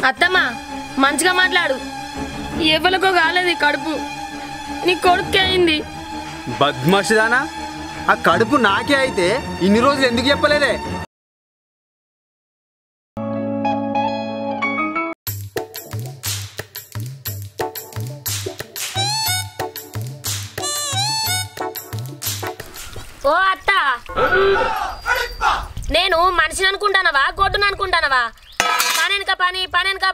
అత్తమ్మ మంచిగా మాట్లాడు. ఎవరికో కాలేదు కడుపు, నీ కొడుకే అయింది. బద్మాషిదానా, ఆ కడుపు నాకే అయితే ఇన్ని రోజులు ఎందుకు చెప్పలేదే? ఓ అత్త, నేను మనిషిని అనుకుంటానవా గొడ్డును అనుకుంటానవా? పనెనక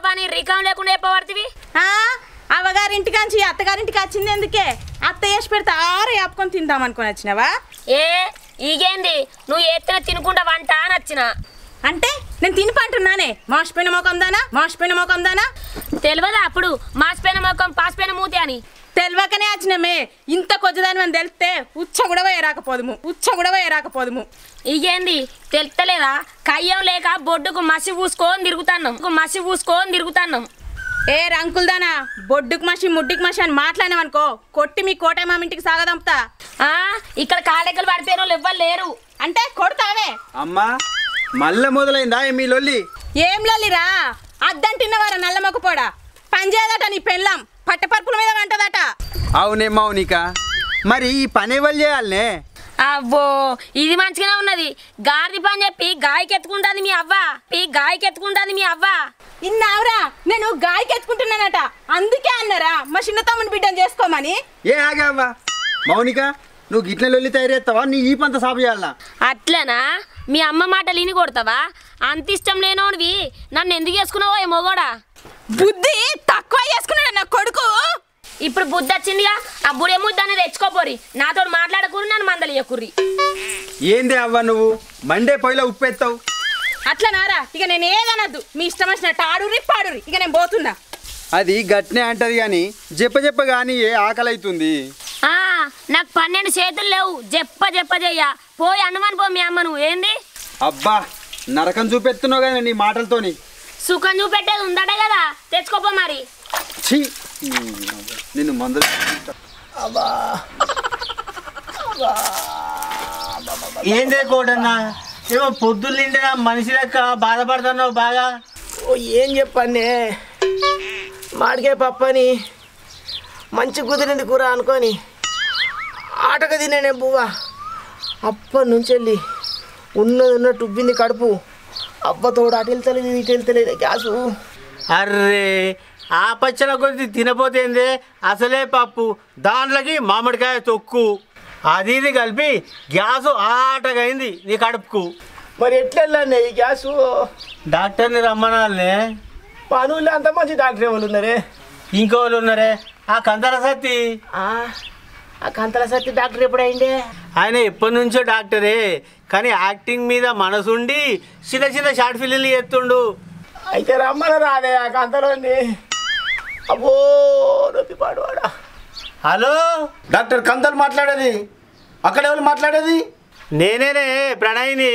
పని రికం లేకుండా చెప్పబడుతుంది. అవ్వగారింటికాంచి అత్తగారింటికి వచ్చింది ఎందుకే? అత్త వేసి పెడితే ఆరు వేపుకొని తిందాం అనుకుని వచ్చినావా? ఈగేంది నువ్వు ఎత్తున తినుకుంటా వంట అని వచ్చిన. అంటే నేను తినిపంటున్నానే, మాసిపోయిన మొఖం దానా తెలియదా అప్పుడు మాసిపోయిన మొఖం పాసిపోయిన మూతి అని? తెలియకనే వచ్చినమే. ఇంత కొద్దిదాని అని తెలిస్తే ఉచ్చ కూడా వేరాకపోదుము. ఇగేంది తెలుస్తలేదా? కయ్యం లేక బొడ్డుకు మసి పూసుకొని తిరుగుతాన్నాం. ఏ రంకుల్దానా, బొడ్డుకు మసి ముడ్డుకు మసి అని మాట్లాడినావనుకో కొట్టి మీ కోటమామింటికి సాగదంపుతా. ఇక్కడ కాళ్ళెక్కలు పడిపోయిన వాళ్ళు ఎవ్వరు లేరు. అంటే కొడతావే? అమ్మా మళ్ళా మొదలైందా మీ లొల్లి? ఏం లొల్లిరా? అద్దంటిన్నవారా నల్ల మొక్కపోడా? పని చేయదట నీ పెళ్ళాం, పట్టపరుపుల మీద వంటదట. అవునే మౌనిక, మరి ఈ పని ఎవరు చేయాలనే? అవ్వో ఇది మంచిగానే ఉన్నది. గాడిది పని చెప్పి గాయకెత్తుకుంటుంది మీ అవ్వ. ఇన్నావురా, నేను గాయకెత్తుకుంటున్నానట, అందుకే అన్నారా మా చిన్న తమ్ముని బిడ్డను చేసుకోమని. ఏ ఆగావా మౌనిక, నువ్వు గిట్ల లొల్లి తయారేస్తావా? నీ ఈ పంత సాపు చేయాలా? అట్లనా? మీ అమ్మ మాటలు ఇని కొడతావా? అంత ఇష్టం లేనోడివి నన్ను ఎందుకు చేసుకున్నావో ఏ మొగోడా? బుద్ధి తక్కువ చేసుకున్నాడు నా కొడుకు. ఇప్పుడు బుద్ధి వచ్చిందిగా, ఆ బుడే ముద్దని తెచ్చుకోపోరి. నాతో మాట్లాడకూరి, నన్ను మందలియకుర్రి. ఏందే అవ్వ నువ్వు మండే పొయ్యిలో ఉప్పెత్తావు? అట్లనారా? ఇక నేను ఏదనద్దు, మీ ఇష్టం వచ్చినట్టు ఆడుర్రి పాడుర్రి. ఇక నేను పోతున్నా. అది గట్నే అంటది గాని చెప్ప గాని ఏ ఆకలి అవుతుంది. నాకు 12 చేతులు లేవు, చెప్ప చెయ్య. పోయి అనుమాని పో మీ అమ్మను. ఏంది అబ్బా నరకం చూపెడుతున్నావు కదా నీ మాటలతోని. సుఖం చూపెట్టేది ఉందట కదా, తెచ్చుకోపో మరి. నిన్ను మందులు ఏందే కోటన్నా, ఏమో పొద్దున్న నిండా మనిషి లెక్క బాధపడుతున్నావు బాగా. ఏం చెప్పండి, మాడికాయ పప్పని మంచి కుదిరింది కూర అనుకొని ఆటగా తినే బువ్వ. అప్పటి నుంచి వెళ్ళి ఉన్నట్టు ఉబ్బింది కడుపు. అబ్బతోడు అటు వెళ్తలేదు ఇటు వెళ్తలేదు గ్యాసు. అర్రే ఆ పచ్చల కొద్ది తినపోతేందే, అసలే పప్పు, దాంట్లోకి మామిడికాయ తొక్కు, అది ఇది కలిపి గ్యాసు ఆటగైంది నీ కడుపుకు. మరి ఎట్లా వెళ్ళండి ఈ గ్యాసు? డాక్టర్ని రమ్మనాలనే. పనులు అంత మంచి డాక్టర్ ఎవరు ఉన్నారే? ఇంకోళ్ళు ఉన్నారే, ఆ కంతల సత్తి. ఆ కంతల సత్తి డాక్టర్ ఎప్పుడైందే? ఆయన ఎప్పటి నుంచో డాక్టరే, కానీ యాక్టింగ్ మీద మనసుండి చిన్న షార్ట్ ఫిల్మ్లు చేస్తుండు. అయితే రమ్మన రాదే ఆ కంతలోని. అబ్బో నొప్పి పాడువాడా. హలో డాక్టర్ కంతలు మాట్లాడేది? అక్కడ ఎవరు మాట్లాడేది? నేనేనే ప్రణయ్ని.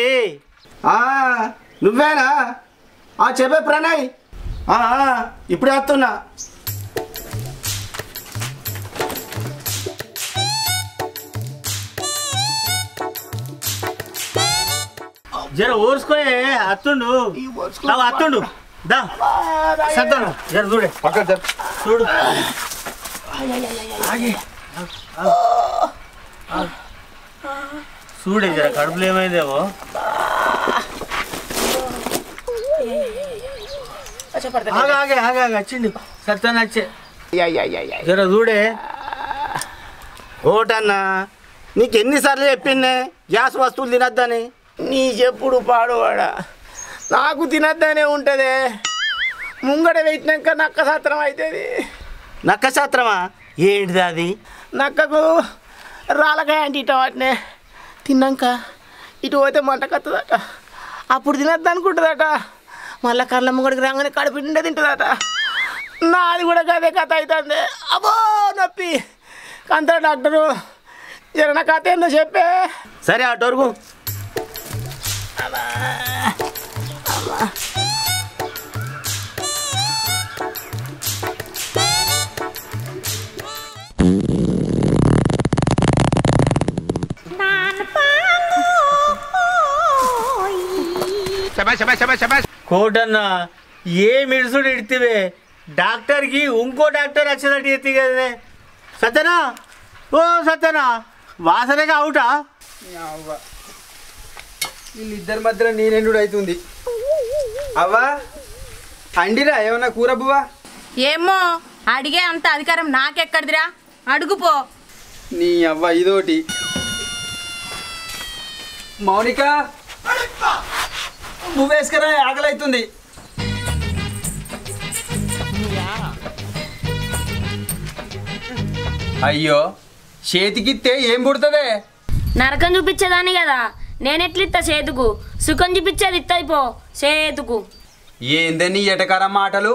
నువ్వేనా? చెప్పే ప్రణయ్. ఇప్పుడే వస్తున్నా. జర ఊరుసుకోయే, అత్తుండు దా సత్తాను. జర చూడే పక్క చూడు. చూడే జర కడుపులో ఏమైందేమో. ఆగే వచ్చిండు సత్తాను వచ్చే. జర చూడే. ఓటన్నా, నీకు ఎన్నిసార్లు చెప్పిందే గ్యాస్ వస్తువులు తినద్దని? నీ చెప్పుడు పాడువాడా, నాకు తినద్దనే ఉంటుంది. ముంగడ పెట్టినాక నక్క శాస్త్రం అవుతుంది. నక్క శాస్త్రమా? ఏంటిది అది? నక్కకు రాలకాయ అంటే ఇటు వాటినే తిన్నాక ఇటు పోతే మంట కత్తదట, అప్పుడు తినద్దు అనుకుంటుందట. మళ్ళీ కళ్ళ ముంగడికి రాగానే కడుపు నిండా తింటుందట. నాది కూడా అదే కథ అవుతుంది. అబ్బో నొప్పి. కంత డాక్టరు జర నా కథ ఏందో చెప్పే. సరే అటోరుకు. కోటన్న ఏ మెడిసిన్ ఇడితే డాక్టర్కి ఇంకో డాక్టర్ వచ్చినట్టు ఎత్తి కదనే. సత్యనా, ఓ సత్యనా, వాసనగా అవుటా? వీళ్ళిద్దరి మధ్యలో నేనెండు అవుతుంది. అవ్వా అండిరా ఏమన్నా కూర బువ్వా? ఏమో అడిగే అంత అధికారం నాకెక్కడిదిరా, అడుగుపో. నీ అవ్వ ఇదోటి. మౌనిక బువ్వేసుకరా, ఆకలి అవుతుంది. అయ్యో చేతికిత్తే ఏం పుడుతుందే? నరకం చూపించేదాన్ని కదా, నేనెట్లిత్తా చేతుకు? సుఖం చూపించేది ఇత్తది పో చేతుకు. ఏందని ఎటకార మాటలు?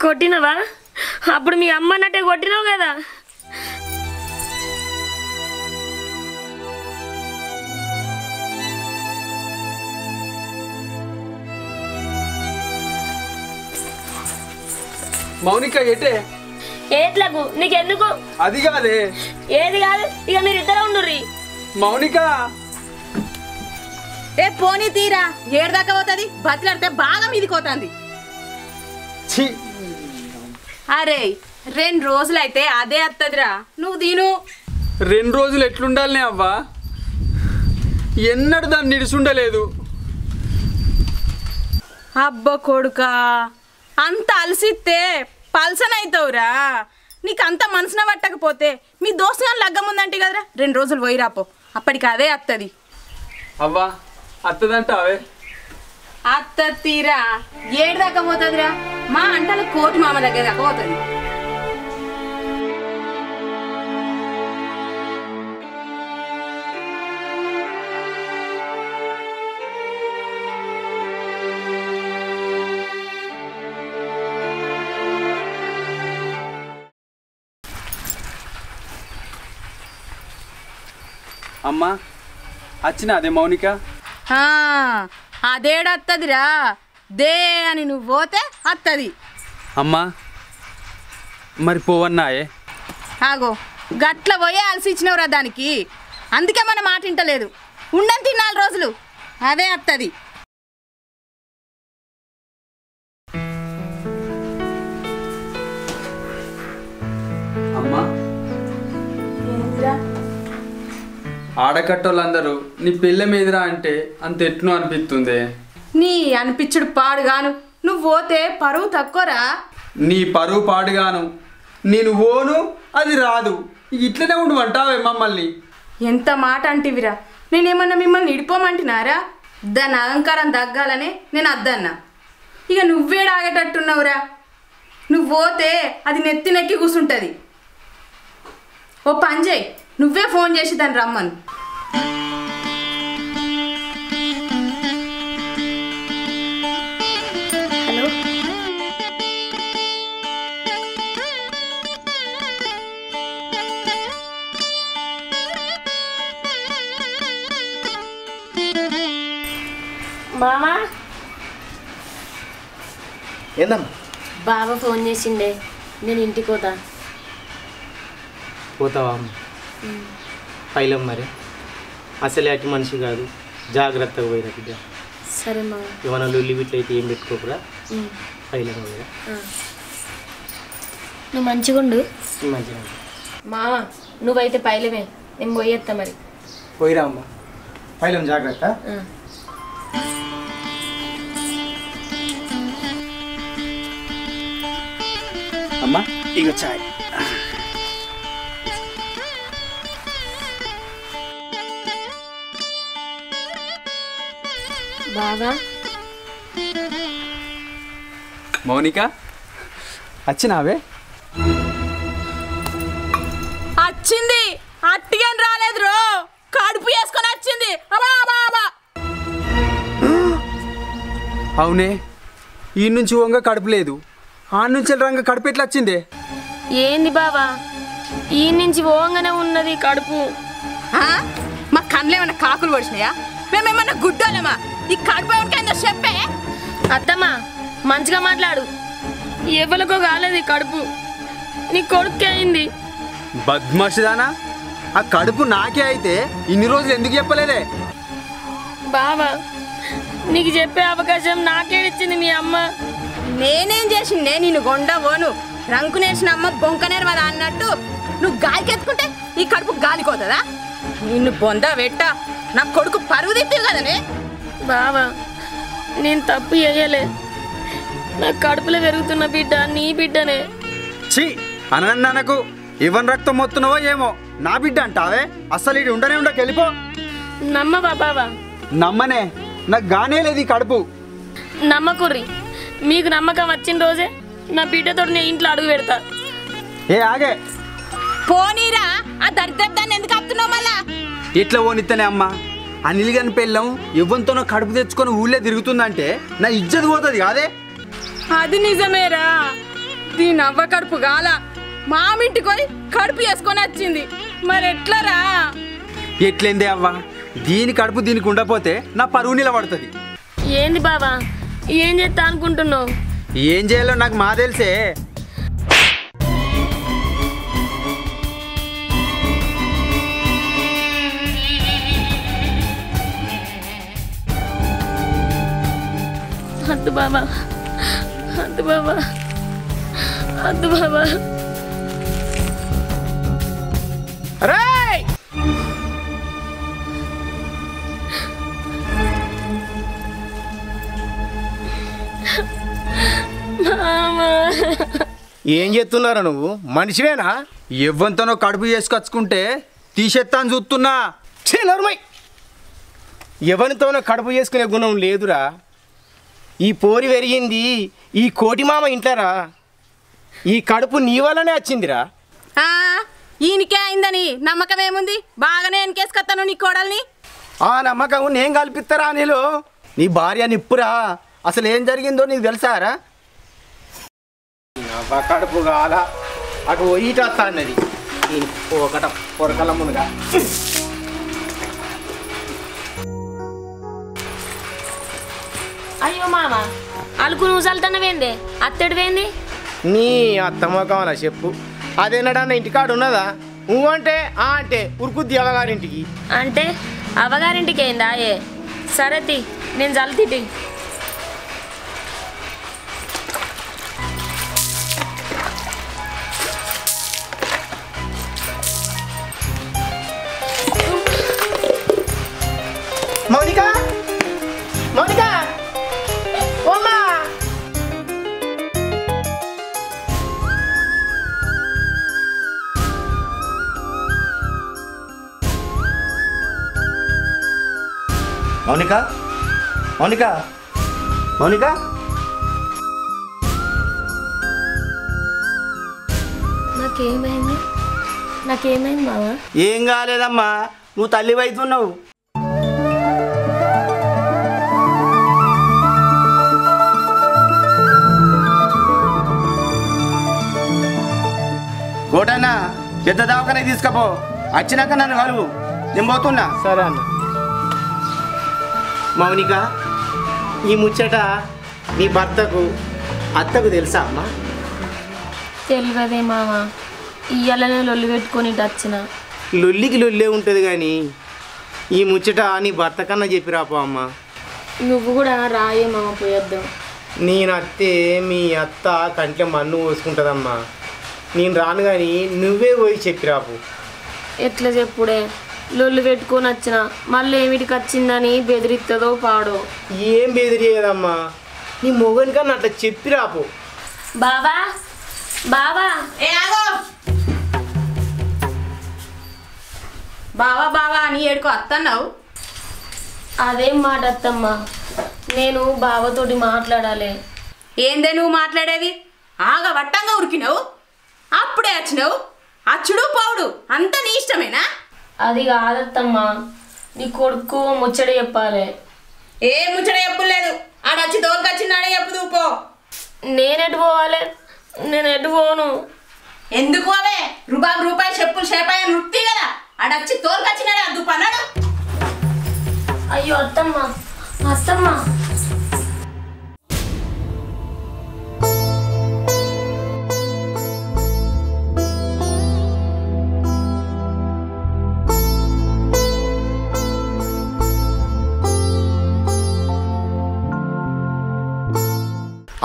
కొట్టినవా? అప్పుడు మీ అమ్మ అన్నట్టే కొట్టినావు కదా. మౌనిక ఎటే? ఏట్లకు నీకెందుకు? అది కాదే. ఏది కాదు, ఇక మీరు ఇద్దరే ఉండుర్రి. మౌనిక ఏ పోనీ తీరా, ఏడుదాకా పోతుంది? బతిలాడితే బాగా మీదికి పోతుంది. ఛీ, అరే 2 రోజులైతే అదే వస్తుందిరా, నువ్వు తిను. 2 రోజులు ఎట్లుండాలనే అవ్వా? ఎన్నడు దాన్ని నిడిసుండలేదు. అబ్బ కొడుకా, అంత అలసిస్తే పల్సనైతావురా. నీకు అంత మనసున పట్టకపోతే మీ దోస్తు గాని లగ్గం ఉందంటే కదరా, 2 రోజులు పోయిరాపో, అప్పటికి అదే వస్తుంది. అవ్వా అత్తదంట అవే. అత్త తీరా, ఏడు దాకా పోతుందిరా? మా అంటల కోటి మామ దగ్గర దాకా పోతుంది. అమ్మా వచ్చిన అదే మౌనిక. అదేడత్తదిరా, దే అని నువ్వు పోతే అత్తది. అమ్మా మరి పోవన్నాయే? ఆగో గట్ల పోయే అలసి ఇచ్చినవురా దానికి, అందుకే మన మాట వింటలేదు. ఉండంతి 4 రోజులు, అదే అత్తది. అమ్మా ఆడకట్టోళ్ళందరూ నీ పిల్ల మీదరా అంటే అంత ఎట్ను అనిపిస్తుంది. నీ అనిపించుడు పాడుగాను, నువ్వు పోతే పరువు తక్కువరా. నీ పరువు పాడుగాను, నేను ఓను అది రాదు, ఇట్లనే ఉండమంటావే మమ్మల్ని? ఎంత మాట అంటివిరా, నేనేమన్నా మిమ్మల్ని ఇడిపోమంటున్నారా? దాని అహంకారం తగ్గాలనే నేను అద్దన్నా. ఇక నువ్వేడాగేటట్టున్నావురా, నువ్వు పోతే అది నెత్తి నెక్కి కూర్చుంటుంది. ఓ పని చేయి, నువ్వే ఫోన్ చేసి దాన్ని రమ్మను. హలో, మామా. ఏందమ్మా? బాబా ఫోన్ చేసిండే, నేను ఇంటికి పోతా. పోతావా అమ్మ? పైలం మరి అసలే అటు మనిషి కాదు, జాగ్రత్తగా పోయిన బిడ్డ. సరే మామ. ఏమైనా లొల్లి బిట్లు అయితే ఏం పెట్టుకోకురా, పైలం పోయిరా. నువ్వు మంచిగుండు. మంచిగా మామ, నువ్వైతే పైలమే, నేను పోయేస్తా మరి. పోయిరా అమ్మ, పైలం జాగ్రత్త. అమ్మా ఇక చాయ్. బాబా మౌనిక వచ్చినావే? వచ్చింది, అట్టిగా రాలేదు రో, కడుపు వేసుకొని వచ్చింది. అవునే, ఈ నుంచి వంగ కడుపు లేదు, ఆ నుంచి రంగ కడుపు ఎట్లా వచ్చిందే? ఏంది బాబా, ఈ నుంచి ఓంగానే ఉన్నది కడుపు. మా కళ్ళు ఏమన్నా కాకులు పడిచినాయా? మేమేమన్నా గుడ్డోలేమా? ఈ కడుపు ఎవరికైందో చెప్పే. అత్తమ్మా మంచిగా మాట్లాడు, ఎవరికో కాలేదు ఈ కడుపు, నీ కొడుకు అయింది. బద్మాషిదానా, ఆ కడుపు నాకే అయితే ఇన్ని రోజులు ఎందుకు చెప్పలేదే? బావా నీకు చెప్పే అవకాశం నాకే ఇచ్చింది మీ అమ్మ. నేనేం చేసిండే నిన్ను గొండవోను రంకునేసిన అమ్మ బొంకనేర్వదా అన్నట్టు నువ్వు గాలికెత్తుకుంటే ఈ కడుపు గాలికోతుందా? నిన్ను బొంద వెట్ట నా కొడుకు పరువు తిట్టివి కదనే. బావా నేను తప్పు చేయలే. నా కడుపులో పెరుగుతున్న బిడ్డ నీ బిడ్డనే. ఛీ అనకు ఇవన్ రక్తం మొత్తున్నావో ఏమో నా బిడ్డ అంటావే? అసలు ఇది ఉండనే ఉండక వెళ్ళిపో. నమ్మవా బావా? నమ్మనే, నాకు గానే లేదు ఈ కడుపు. నమ్మకుర్రి, మీకు నమ్మకం వచ్చిన రోజే నా బిడ్డతో నేను ఇంట్లో అడుగు పెడతా. ఏ ఆగే పోనీరా, ఆ దరిద్రాన్ని ఎందుకు ఆపుతున్నావు మళ్ళా? ఇట్లా ఓనిత్తనే అమ్మా. అనిల్ గారి పెళ్ళం ఎవ్వంతోనో కడుపు తెచ్చుకొని ఊళ్ళే తిరుగుతుందంటే నా ఇజ్జత్ పోతుంది కాదే? అది నిజమేరా, దీని అవ్వ కడుపు గాల మామింటికి పోయి కడుపు వేసుకొని వచ్చింది. మరి ఎట్లరా? ఎట్లేందే అవ్వా, దీని కడుపు దీనికి ఉండపోతే నా పరువు నిలబడుతుంది. ఏంది బావా ఏం చేస్తా అనుకుంటున్నావు? ఏం చేయాలో నాకు మా తెలిసే. వద్దు బాబా, వద్దు బాబా, వద్దు బాబా. ఏం చేస్తున్నారా నువ్వు? మనిషివేనా? ఎవ్వంతోనో కడుపు చేసుకొచ్చుకుంటే తీసేత్తాను చూస్తున్నా. నోర్మై, ఎవరితోనో కడుపు చేసుకునే గుణం లేదురా. ఈ పోరి పెరిగింది ఈ కోటి మామ ఇంట్లోరా. ఈ కడుపు నీ వల్లనే వచ్చిందిరా. ఈయనకే అయిందని నమ్మకం ఏముంది? బాగానే ఎన్కేసుకొస్తాను నీ కోడల్ని. ఆ నమ్మకం నేను కల్పిస్తారా? నీలో నీ భార్య నిప్పురా. అసలు ఏం జరిగిందో నీకు తెలుసారా? కడుపు కాల అటు ఈట వస్తా అన్నది ఒకట పొరకల ముందుగా. అయ్యో మామ, అలుకు నువ్వు చల్లుతున్నవేంది? అత్తడివేంది? నీ అత్తమ్మకమలా చెప్పు. అదేనడన్న ఇంటికాడు ఉన్నదా? నువ్వు అంటే అంటే ఉరుకుద్ది అవ్వగారింటికి. అంటే అవ్వగారింటికి ఏందా? ఏ సరేతి నేను చల్లుతి. మౌనిక, మౌనిక, ఓమ్మా. మౌనిక, మౌనిక, మౌనిక. నాకేమైంది? నాకేమైంది బావా? ఏం కాలేదమ్మా, నువ్వు తల్లి అవుతున్నావు. కోటన్నా పెద్ద దవాఖానే తీసుకపో. వచ్చినాక నన్ను కలువు, నేను పోతున్నా. సరే అన్న. మౌనిక, ఈ ముచ్చట నీ భర్తకు అత్తకు తెలుసా అమ్మా? తెలియదే మామ, ఇయ్యాలనే లొల్లి పెట్టుకొని వచ్చిన. లొల్లికి లొల్లే ఉంటుంది కానీ ఈ ముచ్చట నీ భర్త కన్నా చెప్పిరాపో అమ్మ. నువ్వు కూడా రాయే మామ, పోయొద్దాం. నేను అత్తే మీ అత్త కంట్లో మన్ను పోసుకుంటుందమ్మా. నేను రాను కానీ నువ్వే పోయి చెప్పిరాపు. ఎట్లా చెప్పుడే? లొల్లి పెట్టుకొని వచ్చిన మళ్ళీ ఏమిటికి వచ్చిందని బెదిరిస్తుందో పాడో. ఏం బెదిరియదమ్మా, నీ మొగని కన్నా అట్లా చెప్పిరాపు. బావా, బావా, బావా బావా అని ఏడుకో అత్తన్నావు. అదేం మాట అత్తమ్మా, నేను బావతోటి మాట్లాడాలి. ఏందే నువ్వు మాట్లాడేది? ఆగ వట్టంగా ఉరికినావు, అప్పుడే వచ్చినావు. అచ్చుడు పోవుడు అంతా నీ ఇష్టమేనా? అది కాదత్తమ్మా, నీ కొడుకు ముచ్చట చెప్పాలి. ఏ ముచ్చట చెప్పులేదు, ఆడొచ్చి దోలుకొచ్చినాడే చెప్పు పో. నేనెటు పోవాలి? నేను ఎటు పోను. ఎందుకు అవే రూపాయి చెప్పులు చేపాయ నృత్తి కదా, ఆడొచ్చి తోలుకొచ్చినాడే అద్దు పన్నాడు. అయ్యో అత్తమ్మా, అత్తమ్మా.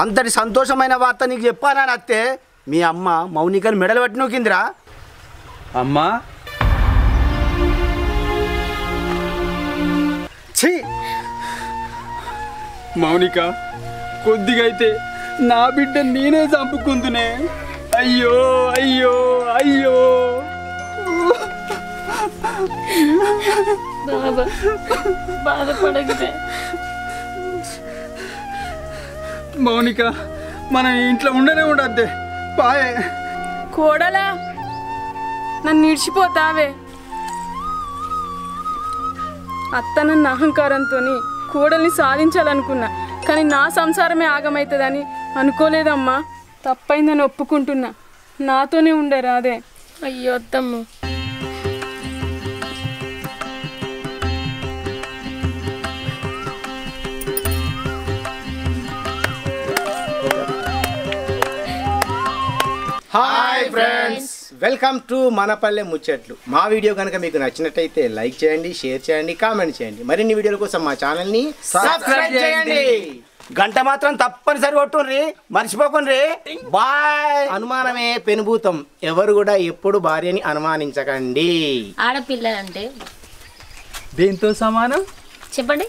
అంతటి సంతోషమైన వార్త నీకు చెప్పానని అత్తే మీ అమ్మ మౌనికని మెడలు పట్టి నూకిందిరా. అమ్మా ఛీ, మౌనిక కొద్దిగా అయితే నా బిడ్డ నేనే చంపుకుందునే. అయ్యో అయ్యో అయ్యో. బాధపడగితే మౌనిక మనం ఇంట్లో ఉండనే ఉండద్దే. పాయే కోడలా నన్ను నిడిచిపోతావే. అత్త నన్ను అహంకారంతో కోడల్ని సాధించాలనుకున్నా, కానీ నా సంసారమే ఆగమవుతుందని అనుకోలేదమ్మా. తప్పైందని ఒప్పుకుంటున్నా, నాతోనే ఉండరా అదే. అయ్యో అత్తమ్మ. హాయ్ ఫ్రెండ్స్, వెల్కమ్ టు మనపల్లె ముచ్చట్లు. మా వీడియో కనుక మీకు నచ్చినట్టయితే లైక్ చేయండి, షేర్ చేయండి, కామెంట్ చేయండి. మరిన్ని వీడియోల కోసం మా ఛానల్ని సబ్స్క్రైబ్ చేయండి. గంట మాత్రం తప్పనిసరి కొట్టుండ్రి, మర్చిపోకుండ్రి. బాయ్. అనుమానమే పెనుభూతం, ఎవరు కూడా ఎప్పుడు భార్యని అనుమానించకండి. ఆడపిల్లలంటే దేంతో సమానం చెప్పండి.